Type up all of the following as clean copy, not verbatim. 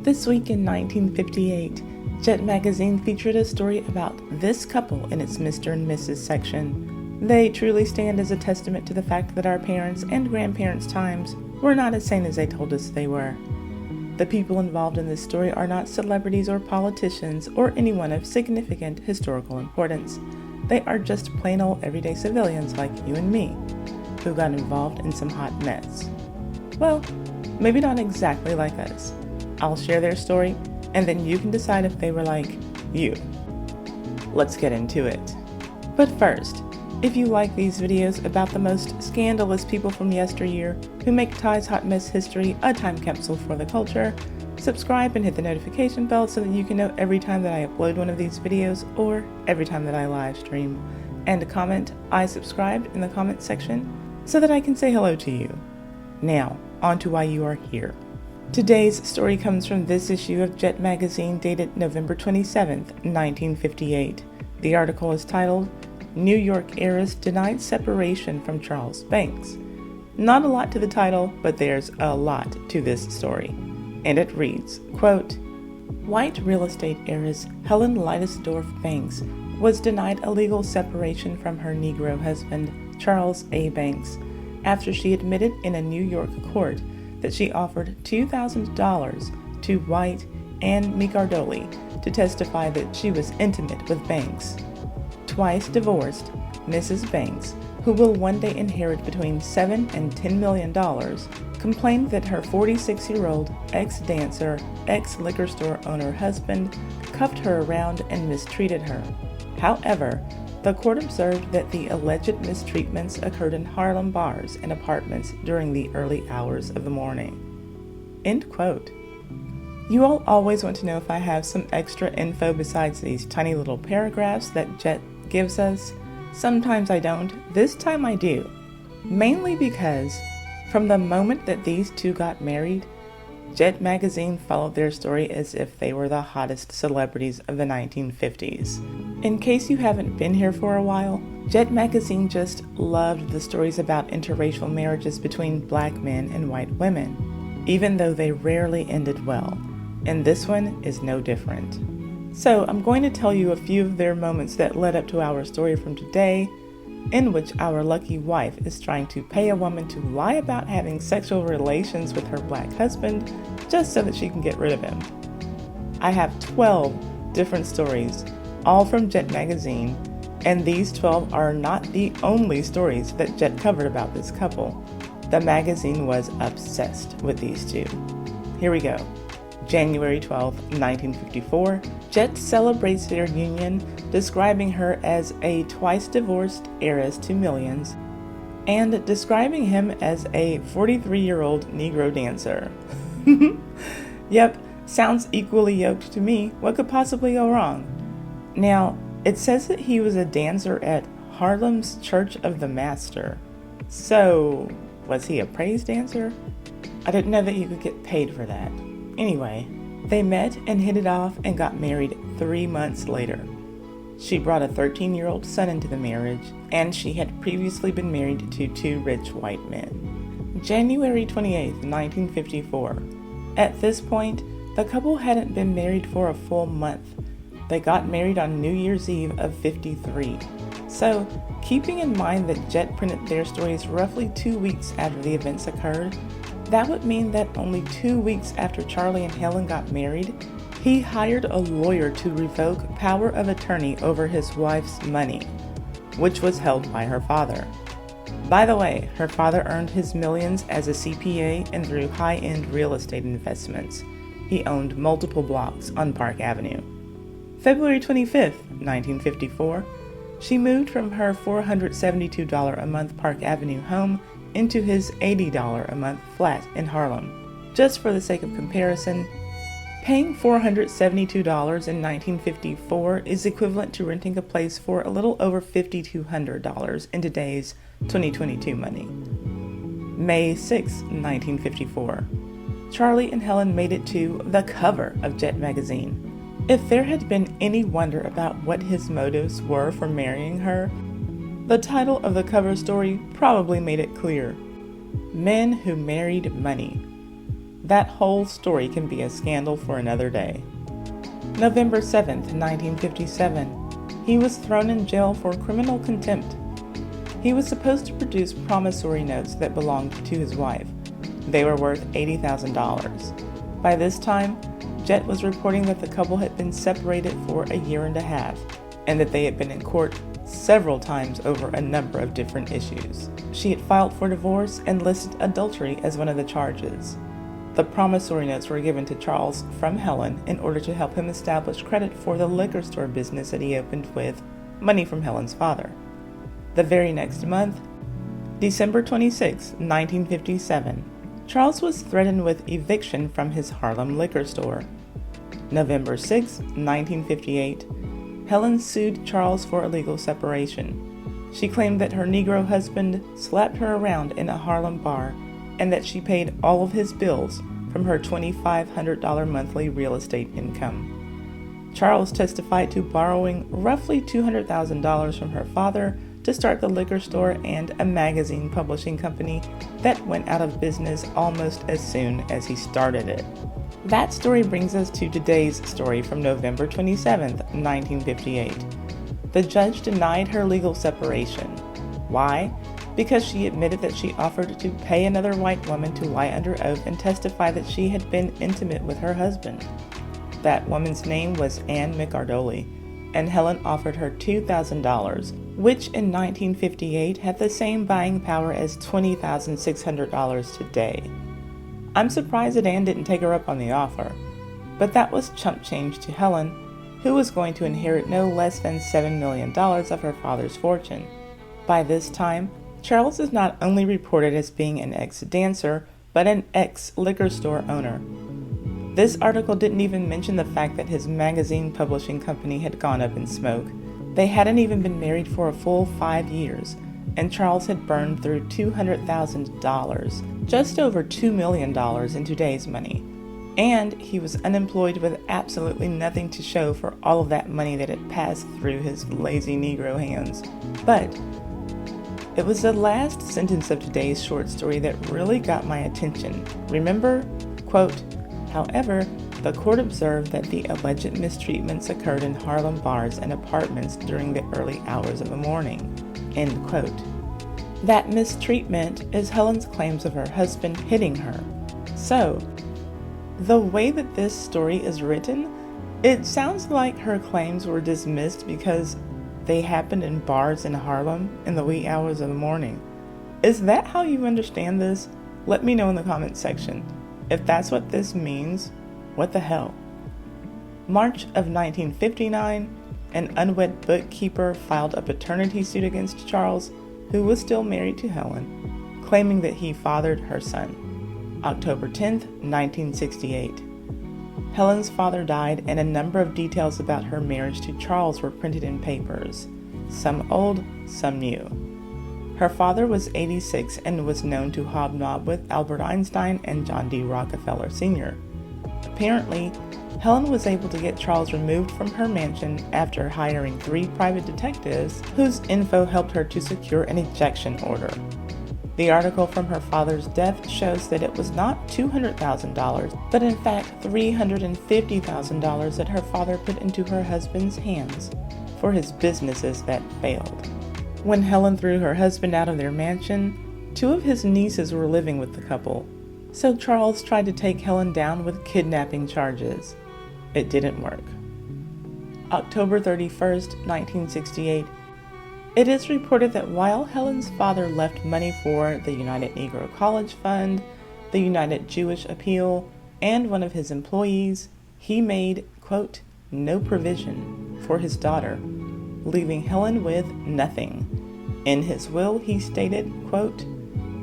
This week in 1958, Jet magazine featured a story about this couple in its Mr. and Mrs. section. They truly stand as a testament to the fact that our parents' and grandparents' times were not as sane as they told us they were. The people involved in this story are not celebrities or politicians or anyone of significant historical importance. They are just plain old everyday civilians like you and me, who got involved in some hot mess. Well, maybe not exactly like us. I'll share their story, and then you can decide if they were like you. Let's get into it. But first, if you like these videos about the most scandalous people from yesteryear who make Ty's Hot Mess History a time capsule for the culture, subscribe and hit the notification bell so that you can know every time that I upload one of these videos or every time that I live stream. And comment "I subscribed" in the comment section so that I can say hello to you. Now, on to why you are here. Today's story comes from this issue of Jet magazine dated November 27th, 1958. The article is titled, "New York Heiress Denied Separation from Charles Banks." Not a lot to the title, but there's a lot to this story. And it reads, quote, "White real estate heiress Helen Leidesdorf Banks was denied a legal separation from her Negro husband, Charles A. Banks, after she admitted in a New York court that she offered $2,000 to White and Micardoli to testify that she was intimate with Banks. Twice divorced, Mrs. Banks, who will one day inherit between $7 and $10 million, complained that her 46-year-old ex-dancer, ex-liquor store owner husband cuffed her around and mistreated her. However, the court observed that the alleged mistreatments occurred in Harlem bars and apartments during the early hours of the morning." End quote. You all always want to know if I have some extra info besides these tiny little paragraphs that Jet gives us. Sometimes I don't. This time I do. Mainly because from the moment that these two got married, Jet magazine followed their story as if they were the hottest celebrities of the 1950s. In case you haven't been here for a while, Jet magazine just loved the stories about interracial marriages between black men and white women, even though they rarely ended well. And this one is no different. So I'm going to tell you a few of their moments that led up to our story from today, in which our lucky wife is trying to pay a woman to lie about having sexual relations with her black husband just so that she can get rid of him. I have 12 different stories, all from Jet magazine, and these 12 are not the only stories that Jet covered about this couple. The magazine was obsessed with these two. Here we go. January 12, 1954, Jet celebrates their union, describing her as a twice-divorced heiress to millions, and describing him as a 43-year-old Negro dancer. Yep, sounds equally yoked to me. What could possibly go wrong? Now, it says that he was a dancer at Harlem's Church of the Master. So, was he a praise dancer? I didn't know that you could get paid for that. Anyway, they met and hit it off and got married 3 months later. She brought a 13-year-old son into the marriage, and she had previously been married to 2 rich white men. January 28, 1954. At this point, the couple hadn't been married for a full month. They got married on New Year's Eve of '53. So, keeping in mind that Jet printed their stories roughly 2 weeks after the events occurred, that would mean that only 2 weeks after Charlie and Helen got married, he hired a lawyer to revoke power of attorney over his wife's money, which was held by her father. By the way, her father earned his millions as a CPA and through high-end real estate investments. He owned multiple blocks on Park Avenue. February 25th, 1954, she moved from her $472 a month Park Avenue home into his $80 a month flat in Harlem. Just for the sake of comparison, paying $472 in 1954 is equivalent to renting a place for a little over $5,200 in today's 2022 money. May 6, 1954. Charlie and Helen made it to the cover of Jet magazine. If there had been any wonder about what his motives were for marrying her, the title of the cover story probably made it clear. Men Who Married Money. That whole story can be a scandal for another day. November 7th, 1957, he was thrown in jail for criminal contempt. He was supposed to produce promissory notes that belonged to his wife. They were worth $80,000. By this time, Jet was reporting that the couple had been separated for a year and a half, and that they had been in court several times over a number of different issues. She had filed for divorce and listed adultery as one of the charges. The promissory notes were given to Charles from Helen in order to help him establish credit for the liquor store business that he opened with money from Helen's father. The very next month, December 26, 1957, Charles was threatened with eviction from his Harlem liquor store. November 6, 1958, Helen sued Charles for illegal separation. She claimed that her Negro husband slapped her around in a Harlem bar and that she paid all of his bills from her $2,500 monthly real estate income. Charles testified to borrowing roughly $200,000 from her father to start the liquor store and a magazine publishing company that went out of business almost as soon as he started it. That story brings us to today's story from November 27, 1958. The judge denied her legal separation. Why? Because she admitted that she offered to pay another white woman to lie under oath and testify that she had been intimate with her husband. That woman's name was Ann McArdoli, and Helen offered her $2,000, which in 1958 had the same buying power as $20,600 today. I'm surprised that Ann didn't take her up on the offer, but that was chump change to Helen, who was going to inherit no less than $7 million of her father's fortune. By this time, Charles is not only reported as being an ex-dancer, but an ex-liquor store owner. This article didn't even mention the fact that his magazine publishing company had gone up in smoke. They hadn't even been married for a full 5 years, and Charles had burned through $200,000, just over $2 million in today's money. And he was unemployed with absolutely nothing to show for all of that money that had passed through his lazy Negro hands. But it was the last sentence of today's short story that really got my attention. Remember, quote, however, the court observed that the alleged mistreatments occurred in Harlem bars and apartments during the early hours of the morning, end quote. That mistreatment is Helen's claims of her husband hitting her. So, the way that this story is written, it sounds like her claims were dismissed because they happened in bars in Harlem in the wee hours of the morning. Is that how you understand this? Let me know in the comments section. If that's what this means, what the hell? March of 1959, an unwed bookkeeper filed a paternity suit against Charles, who was still married to Helen, claiming that he fathered her son. October 10, 1968. Helen's father died, and a number of details about her marriage to Charles were printed in papers, some old, some new. Her father was 86 and was known to hobnob with Albert Einstein and John D. Rockefeller Sr. Apparently, Helen was able to get Charles removed from her mansion after hiring 3 private detectives whose info helped her to secure an ejection order. The article from her father's death shows that it was not $200,000, but in fact $350,000 that her father put into her husband's hands for his businesses that failed. When Helen threw her husband out of their mansion, 2 of his nieces were living with the couple, so Charles tried to take Helen down with kidnapping charges. It didn't work. October 31st, 1968, it is reported that while Helen's father left money for the United Negro College Fund, the United Jewish Appeal, and one of his employees, he made, quote, no provision for his daughter, leaving Helen with nothing. In his will, he stated, quote,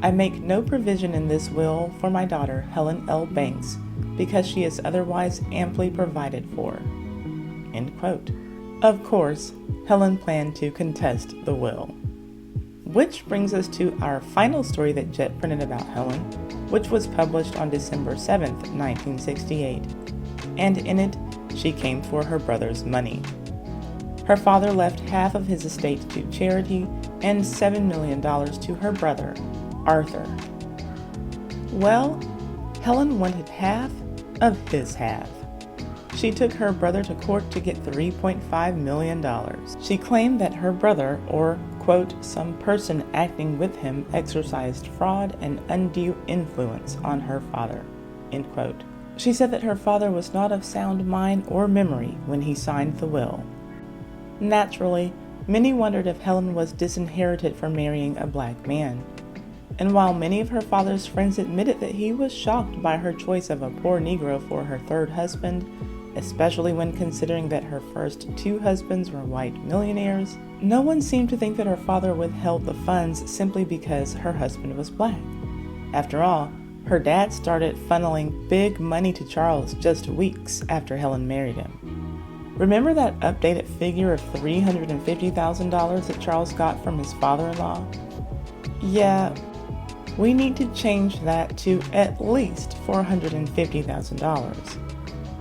I make no provision in this will for my daughter, Helen L. Banks, because she is otherwise amply provided for, end quote. Of course, Helen planned to contest the will. Which brings us to our final story that Jet printed about Helen, which was published on December 7th, 1968. And in it, she came for her brother's money. Her father left half of his estate to charity and $7 million to her brother, Arthur. Well, Helen wanted half of his half. She took her brother to court to get $3.5 million. She claimed that her brother, or, quote, some person acting with him, exercised fraud and undue influence on her father, end quote. She said that her father was not of sound mind or memory when he signed the will. Naturally, many wondered if Helen was disinherited for marrying a black man. And while many of her father's friends admitted that he was shocked by her choice of a poor Negro for her third husband, especially when considering that her first two husbands were white millionaires, no one seemed to think that her father withheld the funds simply because her husband was black. After all, her dad started funneling big money to Charles just weeks after Helen married him. Remember that updated figure of $350,000 that Charles got from his father-in-law? Yeah, we need to change that to at least $450,000.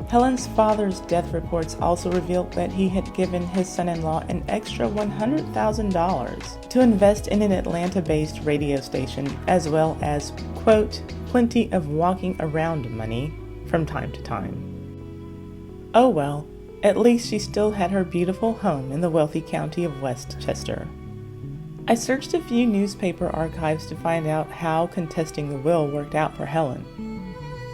Helen's father's death reports also revealed that he had given his son-in-law an extra $100,000 to invest in an Atlanta-based radio station, as well as, quote, plenty of walking around money from time to time. Oh well, at least she still had her beautiful home in the wealthy county of Westchester. I searched a few newspaper archives to find out how contesting the will worked out for Helen.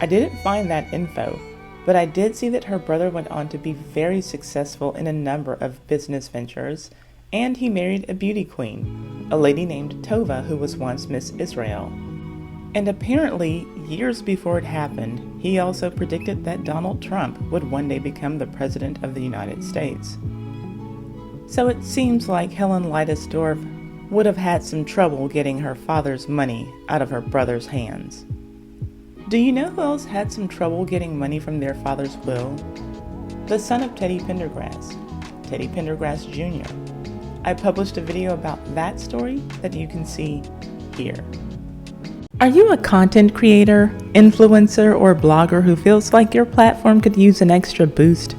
I didn't find that info, but I did see that her brother went on to be very successful in a number of business ventures, and he married a beauty queen, a lady named Tova who was once Miss Israel. And apparently, years before it happened, he also predicted that Donald Trump would one day become the President of the United States. So it seems like Helen Leidesdorf would have had some trouble getting her father's money out of her brother's hands. Do you know who else had some trouble getting money from their father's will? The son of Teddy Pendergrass, Teddy Pendergrass Jr. I published a video about that story that you can see here. Are you a content creator, influencer, or blogger who feels like your platform could use an extra boost?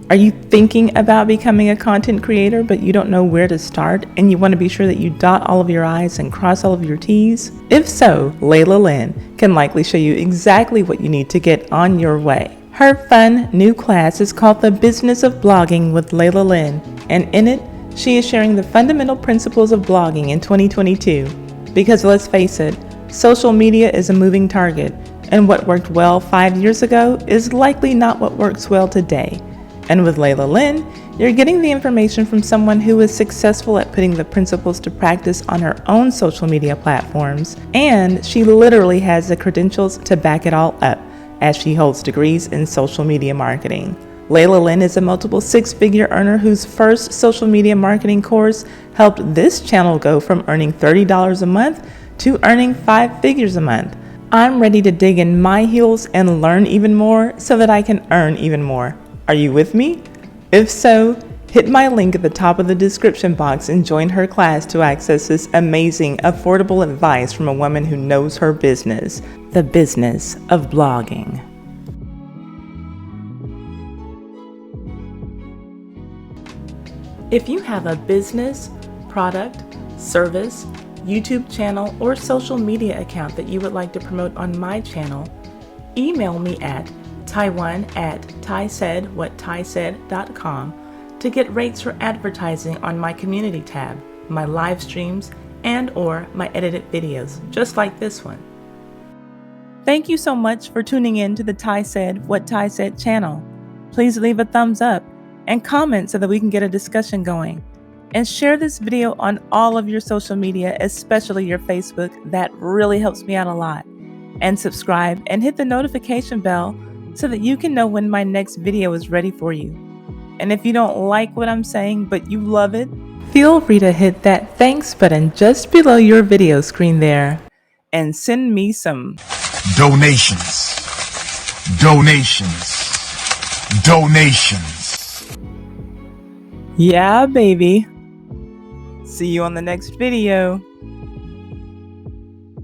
Are you thinking about becoming a content creator but you don't know where to start and you want to be sure that you dot all of your I's and cross all of your T's? If so, Lailah Lynn can likely show you exactly what you need to get on your way. Her fun new class is called The Business of Blogging with Lailah Lynn, and in it, she is sharing the fundamental principles of blogging in 2022. Because let's face it, social media is a moving target, and what worked well 5 years ago is likely not what works well today. And with Lailah Lynn, you're getting the information from someone who is successful at putting the principles to practice on her own social media platforms, and she literally has the credentials to back it all up, as she holds degrees in social media marketing. Lailah Lynn is a multiple six-figure earner whose first social media marketing course helped this channel go from earning $30 a month to earning 5 figures a month. I'm ready to dig in my heels and learn even more so that I can earn even more. Are you with me? If so, hit my link at the top of the description box and join her class to access this amazing, affordable advice from a woman who knows her business, the business of blogging. If you have a business, product, service, YouTube channel, or social media account that you would like to promote on my channel, email me at tiwan@tisaidwhattisaid.com to get rates for advertising on my community tab, my live streams, and or my edited videos, just like this one. Thank you so much for tuning in to the Ty Said What Ty Said channel. Please leave a thumbs up and comment so that we can get a discussion going. And share this video on all of your social media, especially your Facebook. That really helps me out a lot. And subscribe and hit the notification bell so that you can know when my next video is ready for you. And if you don't like what I'm saying but you love it, feel free to hit that thanks button just below your video screen there and send me some donations. Yeah, baby. See you on the next video.